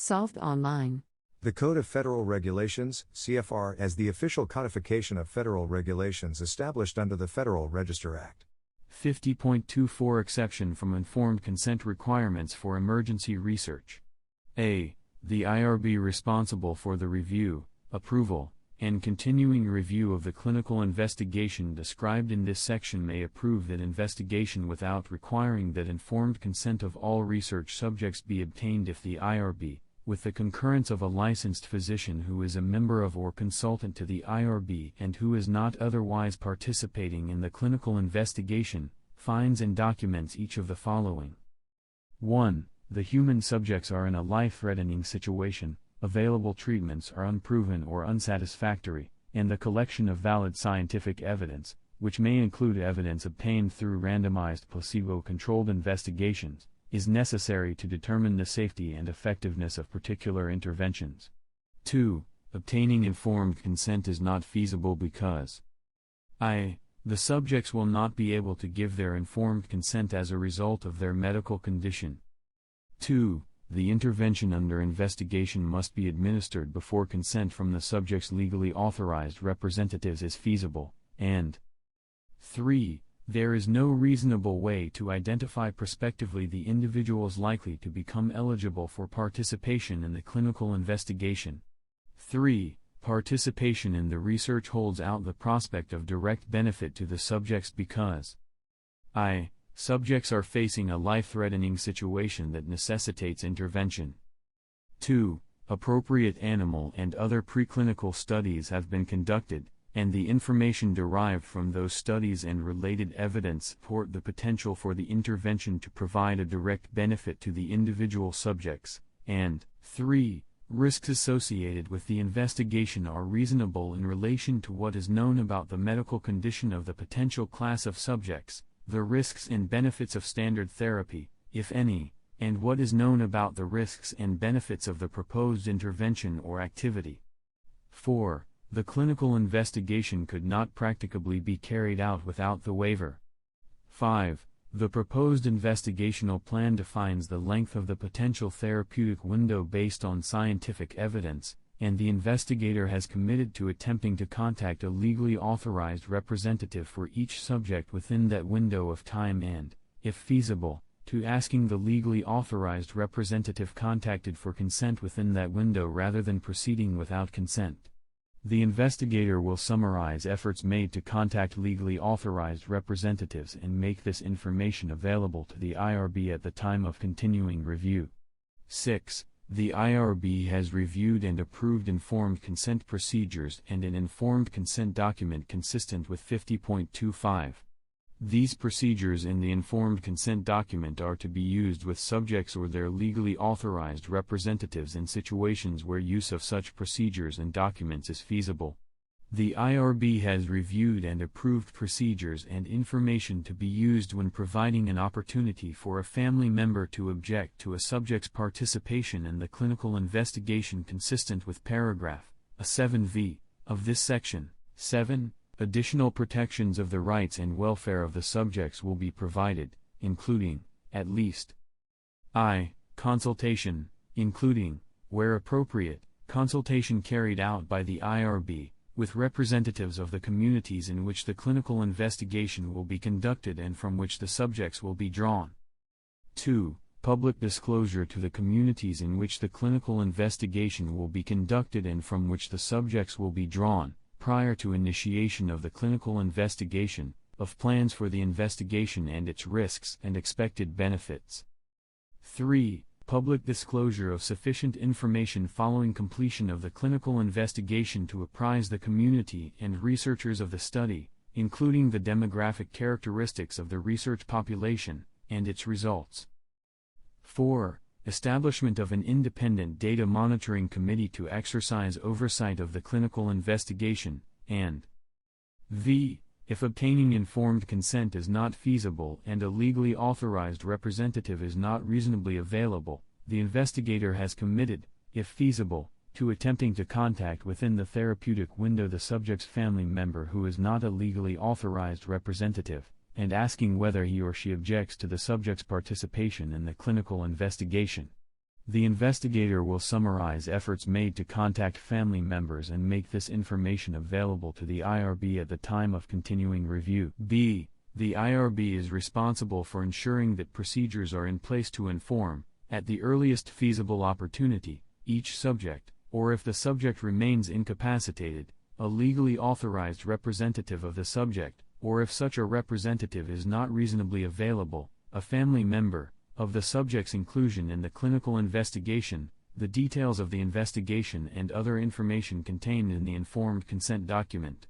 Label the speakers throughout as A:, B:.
A: SolvedOnline.
B: The Code of Federal Regulations, CFR, as the official codification of federal regulations established under the Federal Register Act.
C: 50.24 Exception from informed consent requirements for emergency research. A. The IRB responsible for the review, approval, and continuing review of the clinical investigation described in this section may approve that investigation without requiring that informed consent of all research subjects be obtained if the IRB, with the concurrence of a licensed physician who is a member of or consultant to the IRB and who is not otherwise participating in the clinical investigation, finds and documents each of the following. 1. The human subjects are in a life-threatening situation, available treatments are unproven or unsatisfactory, and the collection of valid scientific evidence, which may include evidence obtained through randomized placebo-controlled investigations, is necessary to determine the safety and effectiveness of particular interventions. 2. Obtaining informed consent is not feasible because I. The subjects will not be able to give their informed consent as a result of their medical condition. 2. The intervention under investigation must be administered before consent from the subject's legally authorized representatives is feasible, and 3. There is no reasonable way to identify prospectively the individuals likely to become eligible for participation in the clinical investigation. 3. Participation in the research holds out the prospect of direct benefit to the subjects because I. Subjects are facing a life-threatening situation that necessitates intervention. 2. Appropriate animal and other preclinical studies have been conducted, and the information derived from those studies and related evidence support the potential for the intervention to provide a direct benefit to the individual subjects, and 3. Risks associated with the investigation are reasonable in relation to what is known about the medical condition of the potential class of subjects, the risks and benefits of standard therapy, if any, and what is known about the risks and benefits of the proposed intervention or activity. 4. The clinical investigation could not practicably be carried out without the waiver. 5. The proposed investigational plan defines the length of the potential therapeutic window based on scientific evidence, and the investigator has committed to attempting to contact a legally authorized representative for each subject within that window of time and, if feasible, to asking the legally authorized representative contacted for consent within that window rather than proceeding without consent. The investigator will summarize efforts made to contact legally authorized representatives and make this information available to the IRB at the time of continuing review. 6. The IRB has reviewed and approved informed consent procedures and an informed consent document consistent with 50.25. These procedures in the informed consent document are to be used with subjects or their legally authorized representatives in situations where use of such procedures and documents is feasible. The IRB has reviewed and approved procedures and information to be used when providing an opportunity for a family member to object to a subject's participation in the clinical investigation consistent with paragraph 7v of this section. 7. Additional protections of the rights and welfare of the subjects will be provided, including, at least, I. Consultation, including, where appropriate, consultation carried out by the IRB, with representatives of the communities in which the clinical investigation will be conducted and from which the subjects will be drawn. 2. Public disclosure to the communities in which the clinical investigation will be conducted and from which the subjects will be drawn, prior to initiation of the clinical investigation, of plans for the investigation and its risks and expected benefits. 3. Public disclosure of sufficient information following completion of the clinical investigation to apprise the community and researchers of the study, including the demographic characteristics of the research population, and its results. 4. Establishment of an independent data monitoring committee to exercise oversight of the clinical investigation, and v. If obtaining informed consent is not feasible and a legally authorized representative is not reasonably available, the investigator has committed, if feasible, to attempting to contact within the therapeutic window the subject's family member who is not a legally authorized representative, and asking whether he or she objects to the subject's participation in the clinical investigation. The investigator will summarize efforts made to contact family members and make this information available to the IRB at the time of continuing review. B. The IRB is responsible for ensuring that procedures are in place to inform, at the earliest feasible opportunity, each subject, or if the subject remains incapacitated, a legally authorized representative of the subject, or if such a representative is not reasonably available, a family member, of the subject's inclusion in the clinical investigation, the details of the investigation and other information contained in the informed consent document.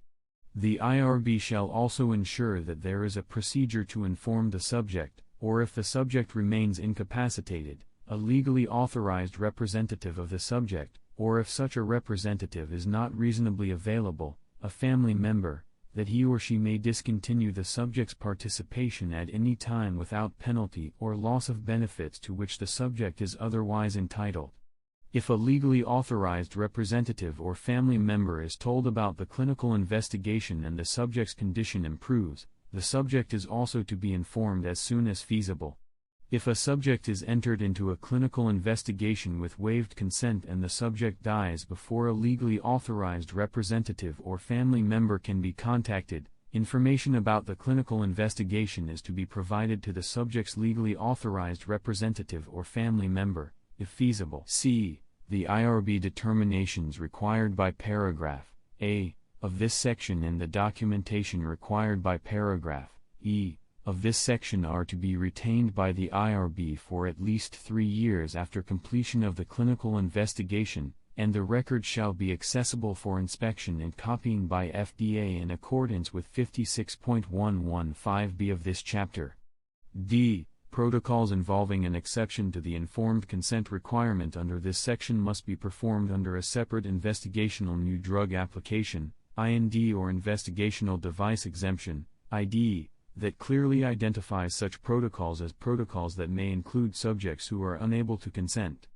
C: The IRB shall also ensure that there is a procedure to inform the subject, or if the subject remains incapacitated, a legally authorized representative of the subject, or if such a representative is not reasonably available, a family member, that he or she may discontinue the subject's participation at any time without penalty or loss of benefits to which the subject is otherwise entitled. If a legally authorized representative or family member is told about the clinical investigation and the subject's condition improves, the subject is also to be informed as soon as feasible. If a subject is entered into a clinical investigation with waived consent and the subject dies before a legally authorized representative or family member can be contacted, information about the clinical investigation is to be provided to the subject's legally authorized representative or family member, if feasible. C. The IRB determinations required by paragraph A of this section and the documentation required by paragraph E of this section are to be retained by the IRB for at least 3 years after completion of the clinical investigation, and the record shall be accessible for inspection and copying by FDA in accordance with 56.115b of this chapter. D. Protocols involving an exception to the informed consent requirement under this section must be performed under a separate investigational new drug application, IND, or investigational device exemption, ID, that clearly identifies such protocols as protocols that may include subjects who are unable to consent.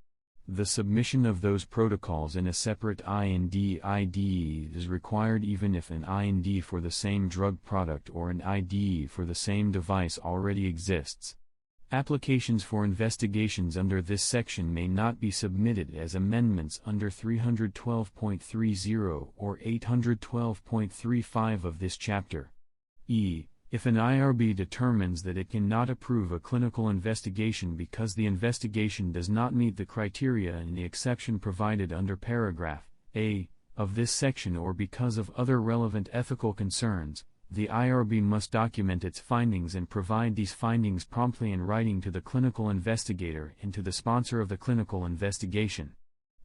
C: The submission of those protocols in a separate IND/ID is required even if an IND for the same drug product or an ID for the same device already exists. Applications for investigations under this section may not be submitted as amendments under 312.30 or 812.35 of this chapter. E. If an IRB determines that it cannot approve a clinical investigation because the investigation does not meet the criteria in the exception provided under paragraph A of this section or because of other relevant ethical concerns, the IRB must document its findings and provide these findings promptly in writing to the clinical investigator and to the sponsor of the clinical investigation.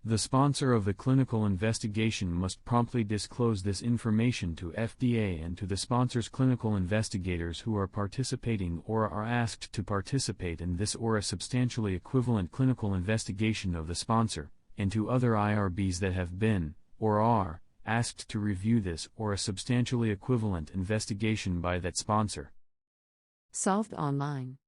C: The sponsor of the clinical investigation must promptly disclose this information to FDA and to the sponsor's clinical investigators who are participating or are asked to participate in this or a substantially equivalent clinical investigation of the sponsor, and to other IRBs that have been, or are, asked to review this or a substantially equivalent investigation by that sponsor.
A: SolvedOnline.